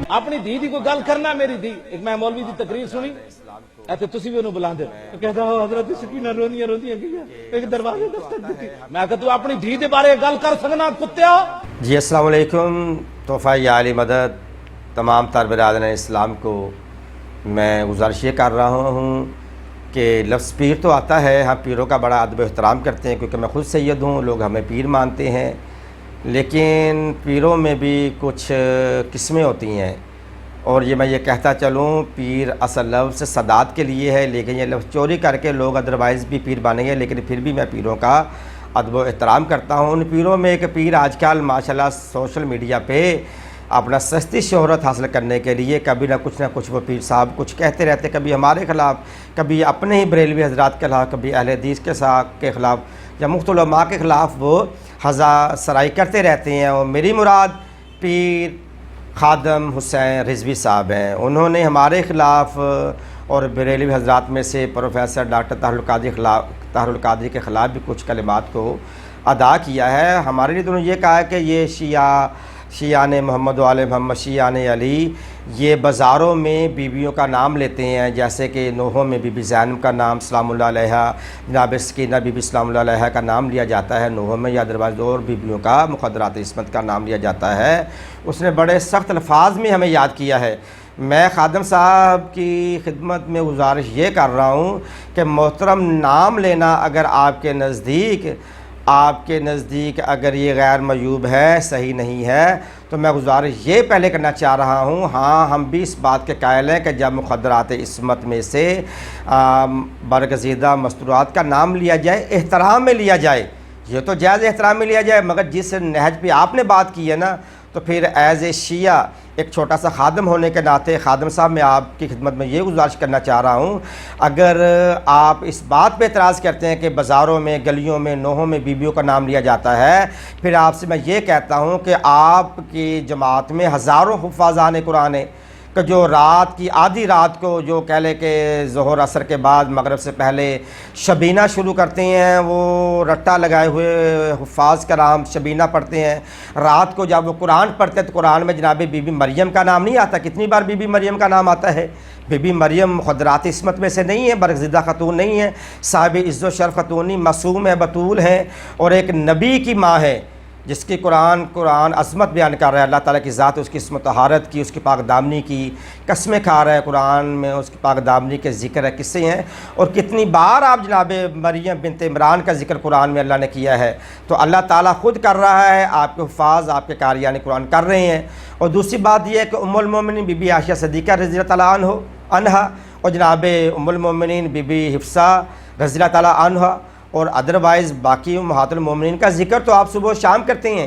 اپنی دھی دی کوئی گل کرنا میری دھی ایک میں مولوی دی تقریر سنی ایتھے تسی بھی انہوں بلاندے کہتا ہو حضرت سکینہ روندیاں گیا ایک دروازے دستک دیتی میں کہتا تو اپنی دھی دے بارے گل کر سکنا کتیا. جی السلام علیکم. تحفہ یا علی مدد تمام تر برادران اسلام کو میں گزارش یہ کر رہا ہوں کہ لفظ پیر تو آتا ہے، ہم پیروں کا بڑا ادب و احترام کرتے ہیں کیونکہ میں خود سید ہوں، لوگ ہمیں پیر مانتے ہیں، لیکن پیروں میں بھی کچھ قسمیں ہوتی ہیں. اور یہ کہتا چلوں پیر اصل لفظ سادات کے لیے ہے، لیکن یہ لفظ چوری کر کے لوگ ادروائز بھی پیر بنیں گے، لیکن پھر بھی میں پیروں کا ادب و احترام کرتا ہوں. ان پیروں میں ایک پیر آج کل ماشاءاللہ سوشل میڈیا پہ اپنا سستی شہرت حاصل کرنے کے لیے کبھی نہ کچھ وہ پیر صاحب کچھ کہتے رہتے، کبھی ہمارے خلاف، کبھی اپنے ہی بریلوی حضرات کے خلاف، کبھی اہل حدیث کے خلاف یا مختلف علماء کے خلاف وہ ہزار سرائی کرتے رہتے ہیں. اور میری مراد پیر خادم حسین رضوی صاحب ہیں. انہوں نے ہمارے خلاف اور بریلوی حضرات میں سے پروفیسر ڈاکٹر طاہر القادری کے خلاف بھی کچھ کلمات کو ادا کیا ہے. ہمارے لیے انہوں نے یہ کہا ہے کہ یہ شیعان محمد و آل محمد، شیعان علی، یہ بازاروں میں بیویوں کا نام لیتے ہیں، جیسے کہ نوحوں میں بی بی زینب کا نام سلام اللہ علیہ، جناب سکینہ بی بی سلام اللہ علیہ کا نام لیا جاتا ہے نوحوں میں، یا ادروائز اور بیویوں کا مقدرات عصمت کا نام لیا جاتا ہے. اس نے بڑے سخت الفاظ میں ہمیں یاد کیا ہے. میں خادم صاحب کی خدمت میں گزارش یہ کر رہا ہوں کہ محترم نام لینا اگر آپ کے نزدیک اگر یہ غیر معیوب ہے، صحیح نہیں ہے، تو میں گزارش یہ پہلے کرنا چاہ رہا ہوں، ہاں ہم بھی اس بات کے قائل ہیں کہ جب مقدرات عصمت میں سے برگزیدہ مستورات کا نام لیا جائے، احترام میں لیا جائے، یہ تو جائز احترام میں لیا جائے، مگر جس نہج پہ آپ نے بات کی ہے نا، تو پھر ایز اے شیعہ ایک چھوٹا سا خادم ہونے کے ناطے خادم صاحب میں آپ کی خدمت میں یہ گزارش کرنا چاہ رہا ہوں، اگر آپ اس بات پہ اعتراض کرتے ہیں کہ بازاروں میں، گلیوں میں، نوحوں میں بیویوں کا نام لیا جاتا ہے، پھر آپ سے میں یہ کہتا ہوں کہ آپ کی جماعت میں ہزاروں حفاظان قرآن ہیں کہ جو رات کی آدھی رات کو جو کہہ لے کہ ظہر عصر کے بعد مغرب سے پہلے شبینہ شروع کرتے ہیں، وہ رٹا لگائے ہوئے حفاظ کرام شبینہ پڑھتے ہیں. رات کو جب وہ قرآن پڑھتے ہیں تو قرآن میں جناب بی بی مریم کا نام نہیں آتا. کتنی بار بی بی مریم کا نام آتا ہے؟ بی بی مریم مقدرات عصمت میں سے نہیں ہے، برگزیدہ خاتون نہیں ہے، صاحب عز و شرف خاتون نہیں، معصوم ہے، بطول ہے، اور ایک نبی کی ماں ہے جس کی قرآن عظمت بیان کر رہا ہے، اللہ تعالیٰ کی ذات، اس کی عصمت و طہارت کی، اس کی پاک دامنی کی قسمیں کھا رہا ہے. قرآن میں اس کی پاک دامنی کے ذکر ہے، قصے ہیں، اور کتنی بار آپ جناب مریم بنت عمران کا ذکر قرآن میں اللہ نے کیا ہے. تو اللہ تعالیٰ خود کر رہا ہے، آپ کے حفاظ، آپ کے قاریان قرآن کر رہے ہیں. اور دوسری بات یہ ہے کہ ام المومنین بی بی عائشہ صدیقہ رضی اللہ تعالیٰ عنہا اور جناب ام المومنین بی بی حفصہ رضی اللہ تعالیٰ عنہا اور ادروائز باقی امہات المومنین کا ذکر تو آپ صبح و شام کرتے ہیں.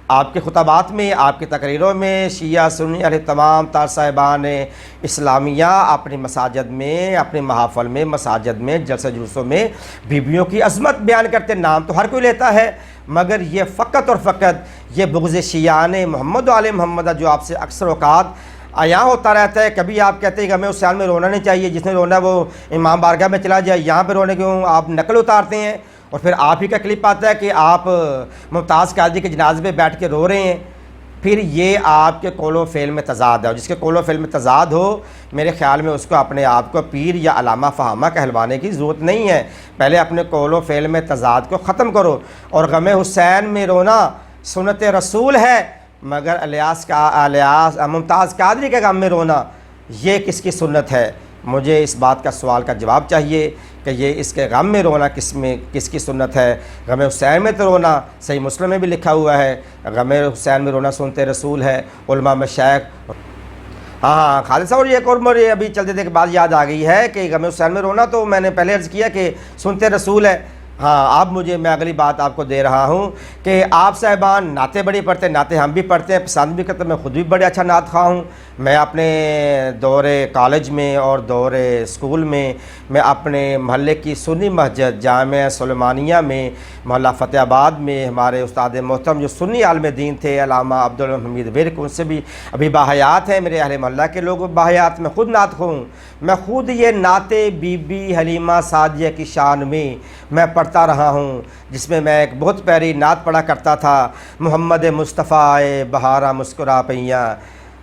آپ کے خطبات میں، آپ کی تقریروں میں شیعہ سنی اہل تمام تار صاحبان اسلامیہ اپنی مساجد میں، اپنے محافل میں، مساجد میں، جلسہ جلوسوں میں بیویوں کی عظمت بیان کرتے. نام تو ہر کوئی لیتا ہے، مگر یہ فقط اور فقط یہ بغض شیعان محمد و آل محمد جو آپ سے اکثر اوقات یہاں ہوتا رہتا ہے. کبھی آپ کہتے ہیں کہ ہمیں اس سال میں رونا نہیں چاہیے، جس نے رونا وہ امام بارگاہ میں چلا جائے، یہاں پہ رونے کیوں آپ نقل اتارتے ہیں؟ اور پھر آپ ہی کا کلپ آتا ہے کہ آپ ممتاز قادری کے جنازے پہ بیٹھ کے رو رہے ہیں. پھر یہ آپ کے قول و فعل میں تضاد ہے، اور جس کے قول و فعل میں تضاد ہو میرے خیال میں اس کو اپنے آپ کو پیر یا علامہ فہامہ کہلوانے کی ضرورت نہیں ہے. پہلے اپنے قول و فعل میں تضاد کو ختم کرو. اور غم حسین میں رونا سنت رسول ہے، مگر ممتاز قادری کے غم میں رونا یہ کس کی سنت ہے؟ مجھے اس بات کا سوال کا جواب چاہیے کہ یہ اس کے غم میں رونا کس کی سنت ہے؟ غم حسین میں تو رونا صحیح مسلم میں بھی لکھا ہوا ہے، غم حسین میں رونا سنت رسول ہے. علماء مشائخ ہاں خالد صاحب، یہ ایک اور مجھے ابھی چلتے تھے کہ بات یاد آ گئی ہے کہ غم حسین میں رونا تو میں نے پہلے عرض کیا کہ سنت رسول ہے. ہاں اب میں اگلی بات آپ کو دے رہا ہوں کہ آپ صاحبان نعتیں بڑی پڑھتے ہیں، نعتیں ہم بھی پڑھتے ہیں، پسند بھی کرتے ہیں. میں خود بھی بڑے اچھا نعت خواہ ہوں. میں اپنے دور کالج میں اور دور اسکول میں اپنے محلے کی سنی مسجد جامعہ سلیمانیہ میں، محلہ فتح آباد میں ہمارے استاد محترم جو سنی عالم دین تھے علامہ عبدالحمید ورک، ان سے بھی ابھی باحیات ہیں، میرے اہل محلہ کے لوگ باحیات. میں خود نعت خواہ ہوں. میں خود یہ نعتیں بی بی حلیمہ سعدیہ کی شان میں پڑھتا رہا ہوں، جس میں ایک بہت پیاری نعت پڑھا کرتا تھا: محمد مصطفیٰ بہارا مسکرا پئیاں،